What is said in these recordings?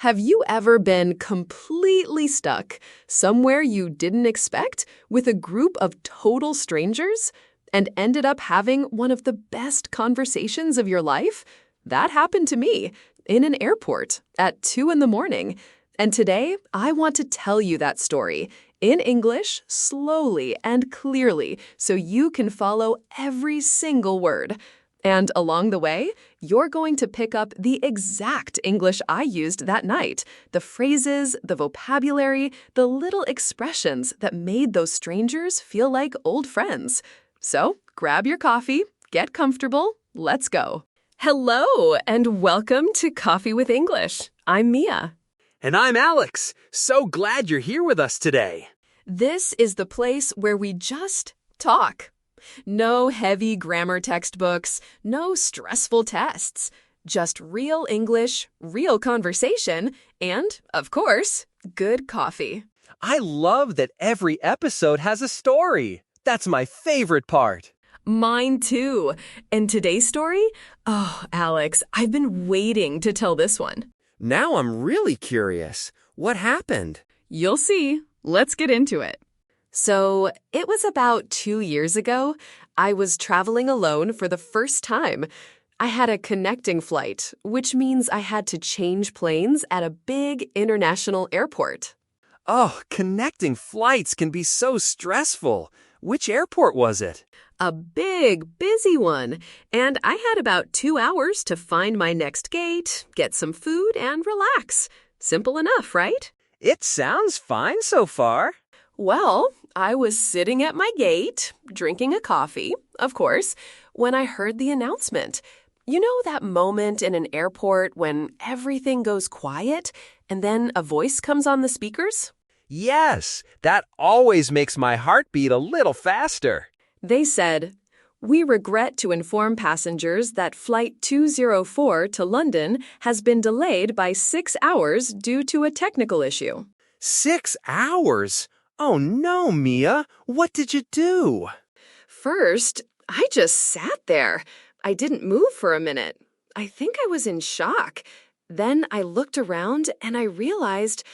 Have you ever been completely stuck somewhere you didn't expect with a group of total strangers and ended up having one of the best conversations of your life? That happened to me in an airport at 2 in the morning. And today, I want to tell you that story in English, slowly and clearly, so you can follow every single word. And along the way, you're going to pick up the exact English I used that night, the phrases, the vocabulary, the little expressions that made those strangers feel like old friends. So grab your coffee, get comfortable, let's go. Hello, and welcome to Coffee with English. I'm Mia. And I'm Alex. So glad you're here with us today. This is the place where we just talk. No heavy grammar textbooks, no stressful tests. Just real English, real conversation, and, of course, good coffee. I love that every episode has a story. That's my favorite part. Mine too. And today's story? Oh, Alex, I've been waiting to tell this one. Now I'm really curious. What happened? You'll see. Let's get into it. So, it was about 2 years ago. I was traveling alone for the first time. I had a connecting flight, which means I had to change planes at a big international airport. Oh, connecting flights can be so stressful. Which airport was it? A big, busy one. And I had about 2 hours to find my next gate, get some food, and relax. Simple enough, right? It sounds fine so far. Well, I was sitting at my gate, drinking a coffee, of course, when I heard the announcement. You know that moment in an airport when everything goes quiet and then a voice comes on the speakers? Yes, that always makes my heart beat a little faster. They said, "We regret to inform passengers that Flight 204 to London has been delayed by 6 hours due to a technical issue." 6 hours? Oh no, Mia. What did you do? First, I just sat there. I didn't move for a minute. I think I was in shock. Then I looked around and I realized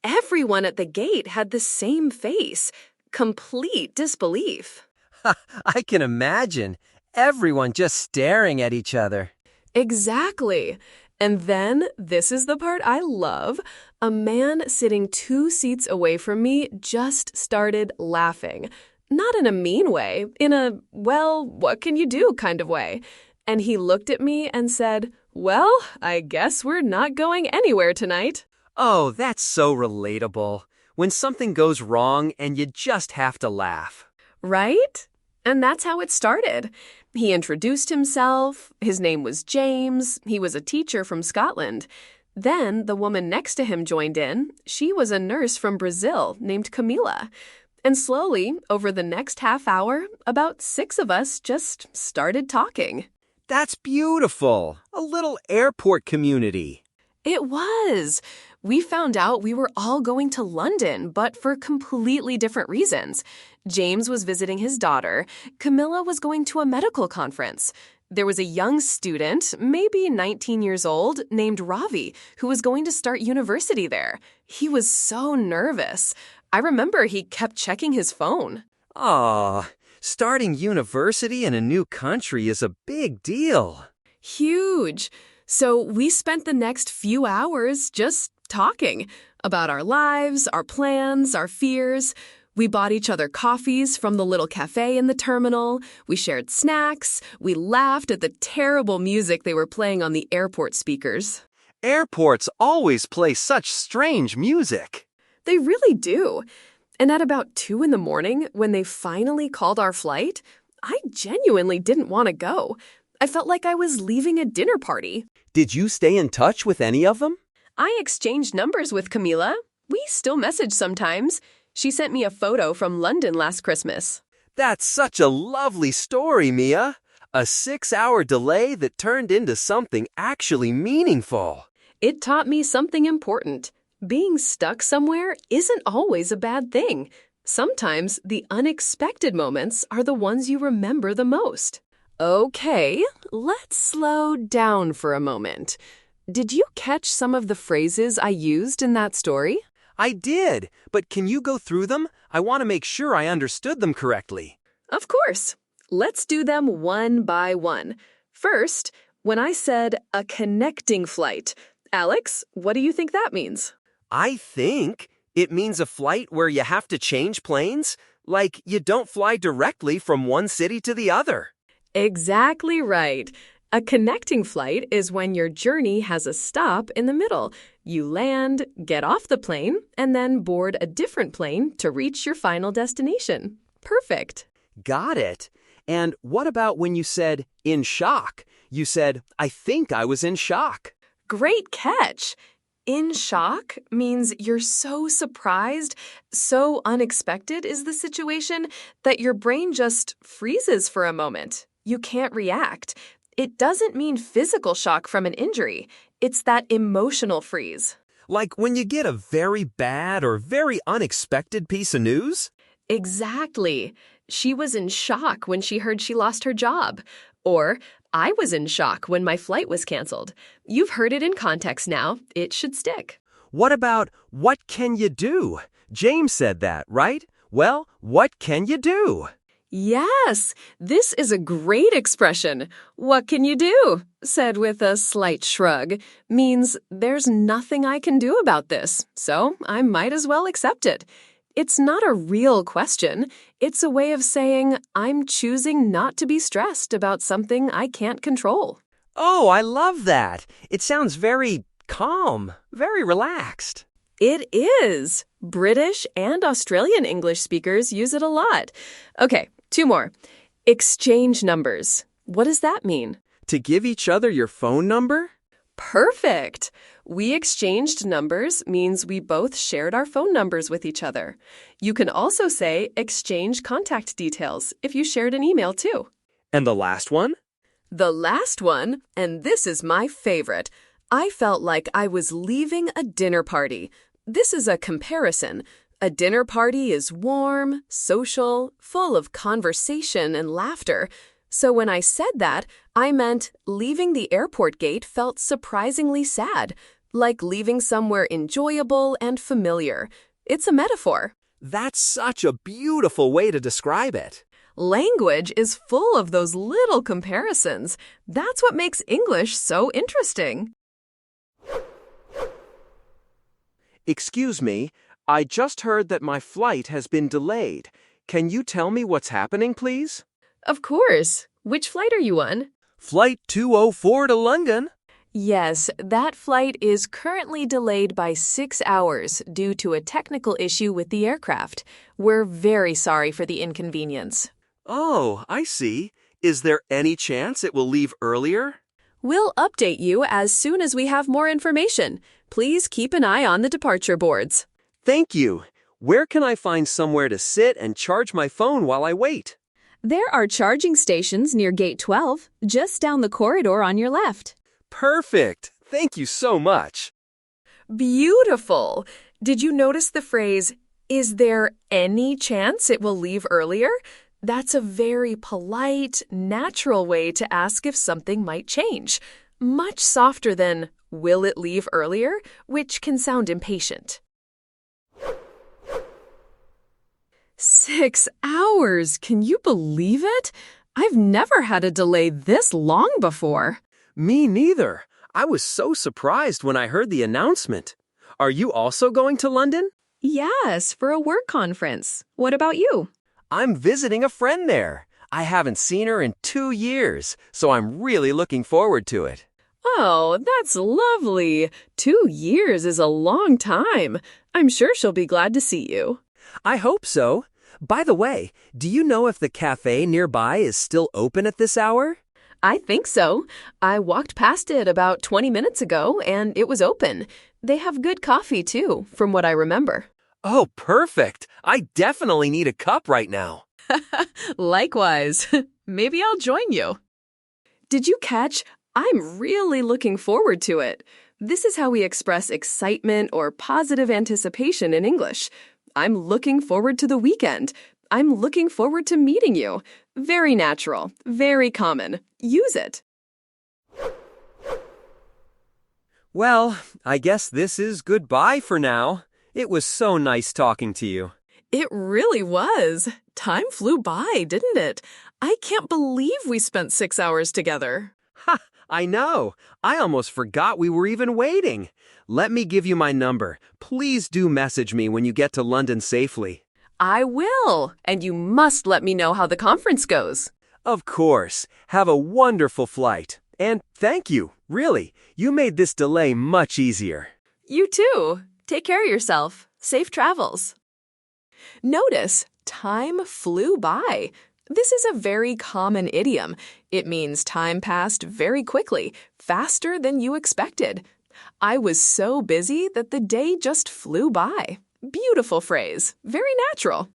everyone at the gate had the same face. Complete disbelief. I can imagine. Everyone just staring at each other. Exactly. And then, this is the part I love, a man sitting 2 seats away from me just started laughing. Not in a mean way, in a, well, what can you do kind of way. And he looked at me and said, "Well, I guess we're not going anywhere tonight." Oh, that's so relatable. When something goes wrong and you just have to laugh. Right? And that's how it started. He introduced himself. His name was James. He was a teacher from Scotland. Then the woman next to him joined in. She was a nurse from Brazil named Camila. And slowly, over the next half hour, about 6 of us just started talking. That's beautiful. A little airport community. It was. We found out we were all going to London, but for completely different reasons. James was visiting his daughter. Camilla was going to a medical conference. There was a young student, maybe 19 years old, named Ravi, who was going to start university there. He was so nervous. I remember he kept checking his phone. Aw, starting university in a new country is a big deal. Huge. So we spent the next few hours just talking about our lives, our plans, our fears. We bought each other coffees from the little cafe in the terminal. We shared snacks. We laughed at the terrible music they were playing on the airport speakers. Airports always play such strange music. They really do. And at about 2 in the morning, when they finally called our flight, I genuinely didn't want to go. I felt like I was leaving a dinner party. Did you stay in touch with any of them? I exchanged numbers with Camila. We still message sometimes. She sent me a photo from London last Christmas. That's such a lovely story, Mia. A 6-hour delay that turned into something actually meaningful. It taught me something important. Being stuck somewhere isn't always a bad thing. Sometimes the unexpected moments are the ones you remember the most. Okay, let's slow down for a moment. Did you catch some of the phrases I used in that story? I did, but can you go through them? I want to make sure I understood them correctly. Of course. Let's do them one by one. First, when I said a connecting flight, Alex, what do you think that means? I think it means a flight where you have to change planes, like you don't fly directly from one city to the other. Exactly right. A connecting flight is when your journey has a stop in the middle. You land, get off the plane, and then board a different plane to reach your final destination. Perfect. Got it. And what about when you said in shock? You said, I think I was in shock. Great catch. In shock means you're so surprised, so unexpected is the situation that your brain just freezes for a moment. You can't react. It doesn't mean physical shock from an injury. It's that emotional freeze. Like when you get a very bad or very unexpected piece of news? Exactly. She was in shock when she heard she lost her job. Or, I was in shock when my flight was canceled. You've heard it in context now. It should stick. What about what can you do? James said that, right? Well, what can you do? Yes, this is a great expression. What can you do? Said with a slight shrug, means there's nothing I can do about this, so I might as well accept it. It's not a real question. It's a way of saying I'm choosing not to be stressed about something I can't control. Oh, I love that. It sounds very calm, very relaxed. It is. British and Australian English speakers use it a lot. Okay, 2 more. Exchange numbers. What does that mean? To give each other your phone number? Perfect. We exchanged numbers means we both shared our phone numbers with each other. You can also say exchange contact details if you shared an email too. And the last one? The last one, and this is my favorite. I felt like I was leaving a dinner party. This is a comparison. A dinner party is warm, social, full of conversation and laughter. So when I said that, I meant leaving the airport gate felt surprisingly sad, like leaving somewhere enjoyable and familiar. It's a metaphor. That's such a beautiful way to describe it. Language is full of those little comparisons. That's what makes English so interesting. Excuse me, I just heard that my flight has been delayed. Can you tell me what's happening, please? Of course. Which flight are you on? Flight 204 to London. Yes, that flight is currently delayed by 6 hours due to a technical issue with the aircraft. We're very sorry for the inconvenience. Oh, I see. Is there any chance it will leave earlier? We'll update you as soon as we have more information. Please keep an eye on the departure boards. Thank you. Where can I find somewhere to sit and charge my phone while I wait? There are charging stations near Gate 12, just down the corridor on your left. Perfect. Thank you so much. Beautiful. Did you notice the phrase, is there any chance it will leave earlier? That's a very polite, natural way to ask if something might change. Much softer than, will it leave earlier, which can sound impatient. 6 hours! Can you believe it? I've never had a delay this long before. Me neither. I was so surprised when I heard the announcement. Are you also going to London? Yes, for a work conference. What about you? I'm visiting a friend there. I haven't seen her in 2 years, so I'm really looking forward to it. Oh, that's lovely. 2 years is a long time. I'm sure she'll be glad to see you. I hope so. By the way, do you know if the cafe nearby is still open at this hour? I think so. I walked past it about 20 minutes ago, and it was open. They have good coffee, too, from what I remember. Oh, perfect. I definitely need a cup right now. Likewise. Maybe I'll join you. Did you catch? I'm really looking forward to it. This is how we express excitement or positive anticipation in English. I'm looking forward to the weekend. I'm looking forward to meeting you. Very natural, very common. Use it. Well, I guess this is goodbye for now. It was so nice talking to you. It really was. Time flew by, didn't it? I can't believe we spent 6 hours together. Ha! I know. I almost forgot we were even waiting. Let me give you my number. Please do message me when you get to London safely. I will, and you must let me know how the conference goes. Of course. Have a wonderful flight. And thank you, really. You made this delay much easier. You too. Take care of yourself. Safe travels. Notice, time flew by. This is a very common idiom. It means time passed very quickly, faster than you expected. I was so busy that the day just flew by. Beautiful phrase. Very natural.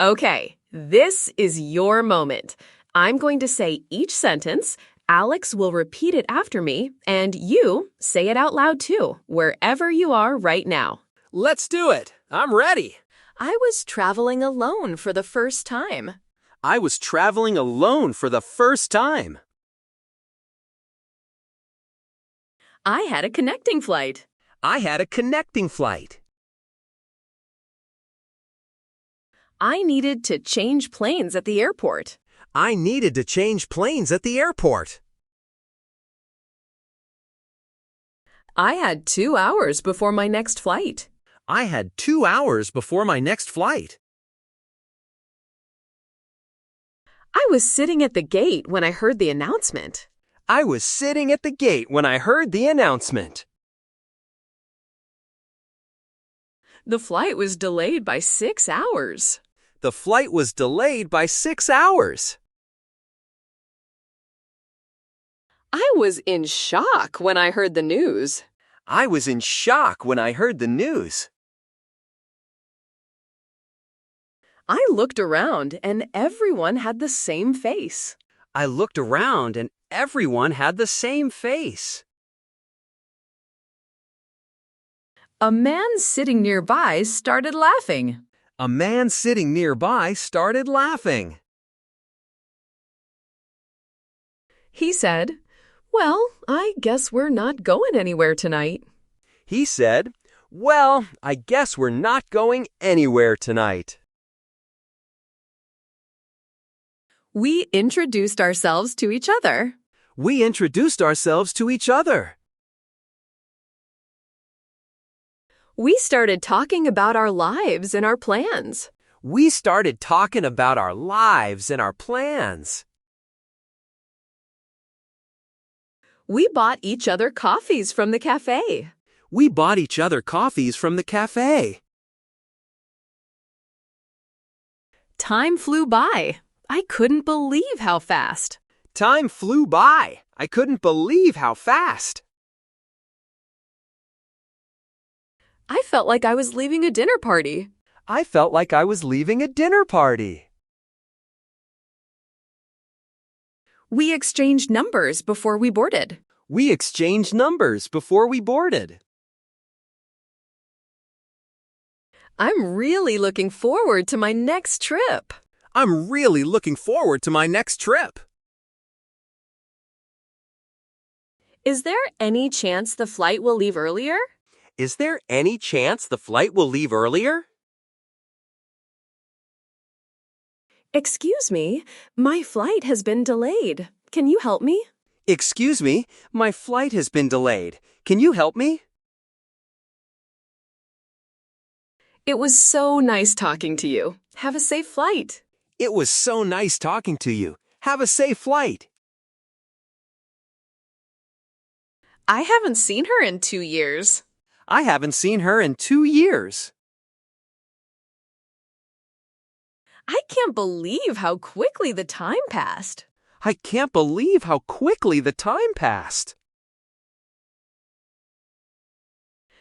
Okay, this is your moment. I'm going to say each sentence. Alex will repeat it after me, and you say it out loud too, wherever you are right now. Let's do it. I'm ready. I was traveling alone for the first time. I was traveling alone for the first time. I had a connecting flight. I had a connecting flight. I needed to change planes at the airport. I needed to change planes at the airport. I had 2 hours before my next flight. I had 2 hours before my next flight. I was sitting at the gate when I heard the announcement. I was sitting at the gate when I heard the announcement. The flight was delayed by 6 hours. The flight was delayed by 6 hours. I was in shock when I heard the news. I was in shock when I heard the news. I looked around and everyone had the same face. I looked around and everyone had the same face. A man sitting nearby started laughing. A man sitting nearby started laughing. He said, "Well, I guess we're not going anywhere tonight." He said, "Well, I guess we're not going anywhere tonight." We introduced ourselves to each other. We introduced ourselves to each other. We started talking about our lives and our plans. We started talking about our lives and our plans. We bought each other coffees from the cafe. We bought each other coffees from the cafe. Time flew by. I couldn't believe how fast. Time flew by. I couldn't believe how fast. I felt like I was leaving a dinner party. I felt like I was leaving a dinner party. We exchanged numbers before we boarded. We exchanged numbers before we boarded. I'm really looking forward to my next trip. I'm really looking forward to my next trip. Is there any chance the flight will leave earlier? Is there any chance the flight will leave earlier? Excuse me, my flight has been delayed. Can you help me? Excuse me, my flight has been delayed. Can you help me? It was so nice talking to you. Have a safe flight. It was so nice talking to you. Have a safe flight. I haven't seen her in 2 years. I haven't seen her in 2 years. I can't believe how quickly the time passed. I can't believe how quickly the time passed.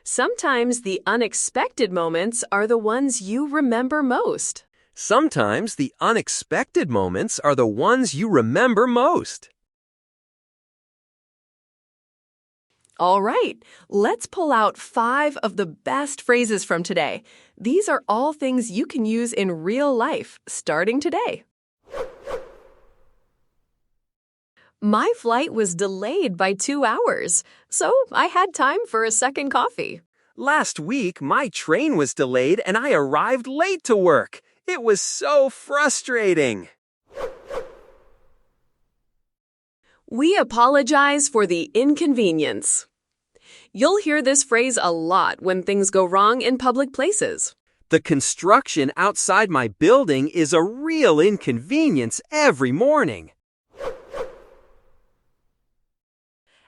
Sometimes the unexpected moments are the ones you remember most. Sometimes the unexpected moments are the ones you remember most. All right, let's pull out 5 of the best phrases from today. These are all things you can use in real life, starting today. My flight was delayed by 2 hours, so I had time for a second coffee. Last week, my train was delayed and I arrived late to work. It was so frustrating. We apologize for the inconvenience. You'll hear this phrase a lot when things go wrong in public places. The construction outside my building is a real inconvenience every morning.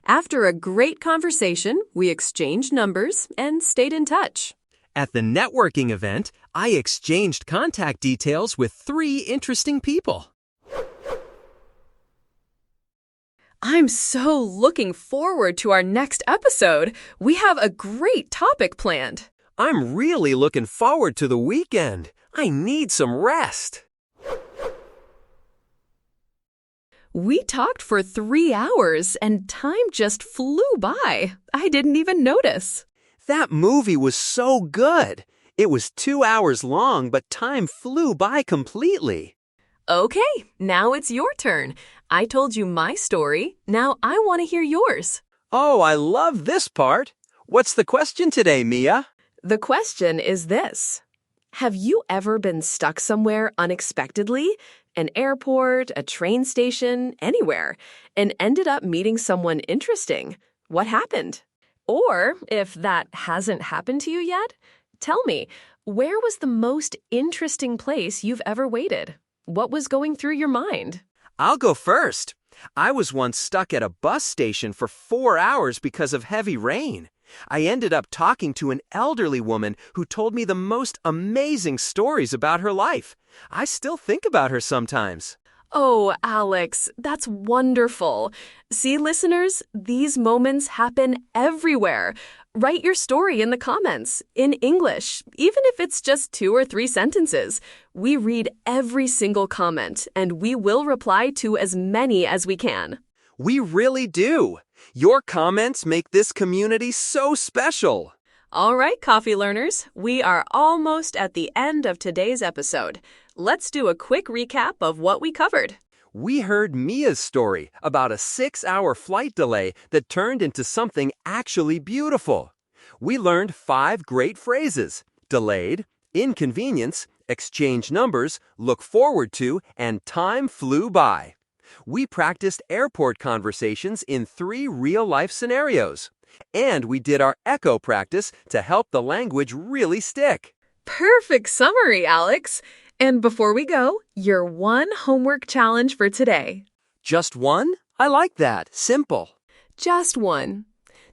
After a great conversation, we exchanged numbers and stayed in touch. At the networking event, I exchanged contact details with 3 interesting people. I'm so looking forward to our next episode. We have a great topic planned. I'm really looking forward to the weekend. I need some rest. We talked for 3 hours and time just flew by. I didn't even notice. That movie was so good. It was 2 hours long, but time flew by completely. Okay, now it's your turn. I told you my story. Now I want to hear yours. Oh, I love this part. What's the question today, Mia? The question is this. Have you ever been stuck somewhere unexpectedly? An airport, a train station, anywhere, and ended up meeting someone interesting? What happened? Or, if that hasn't happened to you yet, tell me, where was the most interesting place you've ever waited? What was going through your mind? I'll go first. I was once stuck at a bus station for 4 hours because of heavy rain. I ended up talking to an elderly woman who told me the most amazing stories about her life. I still think about her sometimes. Oh, Alex, that's wonderful. See, listeners, these moments happen everywhere. Write your story in the comments, in English, even if it's just 2 or 3 sentences. We read every single comment, and we will reply to as many as we can. We really do. Your comments make this community so special. All right, coffee learners, we are almost at the end of today's episode. Let's do a quick recap of what we covered. We heard Mia's story about a 6-hour flight delay that turned into something actually beautiful. We learned 5 great phrases: delayed, inconvenience, exchange numbers, look forward to, and time flew by. We practiced airport conversations in 3 real-life scenarios. And we did our echo practice to help the language really stick. Perfect summary, Alex. And before we go, your one homework challenge for today. Just one? I like that. Simple. Just one.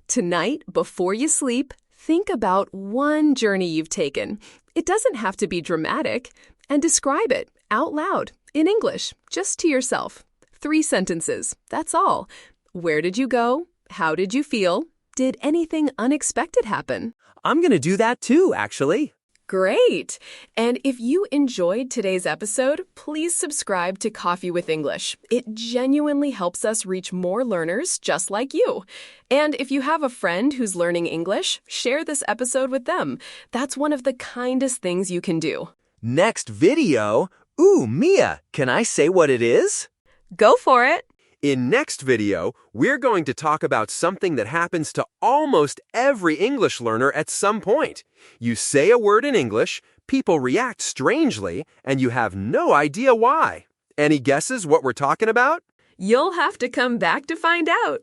Tonight, before you sleep, think about one journey you've taken. It doesn't have to be dramatic. And describe it out loud, in English, just to yourself. 3 sentences, that's all. Where did you go? How did you feel? Did anything unexpected happen? I'm going to do that too, actually. Great! And if you enjoyed today's episode, please subscribe to Coffee with English. It genuinely helps us reach more learners just like you. And if you have a friend who's learning English, share this episode with them. That's one of the kindest things you can do. Next video. Ooh, Mia, can I say what it is? Go for it! In next video, we're going to talk about something that happens to almost every English learner at some point. You say a word in English, people react strangely, and you have no idea why. Any guesses what we're talking about? You'll have to come back to find out.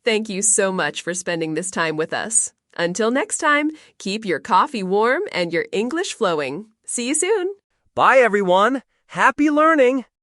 Thank you so much for spending this time with us. Until next time, keep your coffee warm and your English flowing. See you soon. Bye, everyone. Happy learning.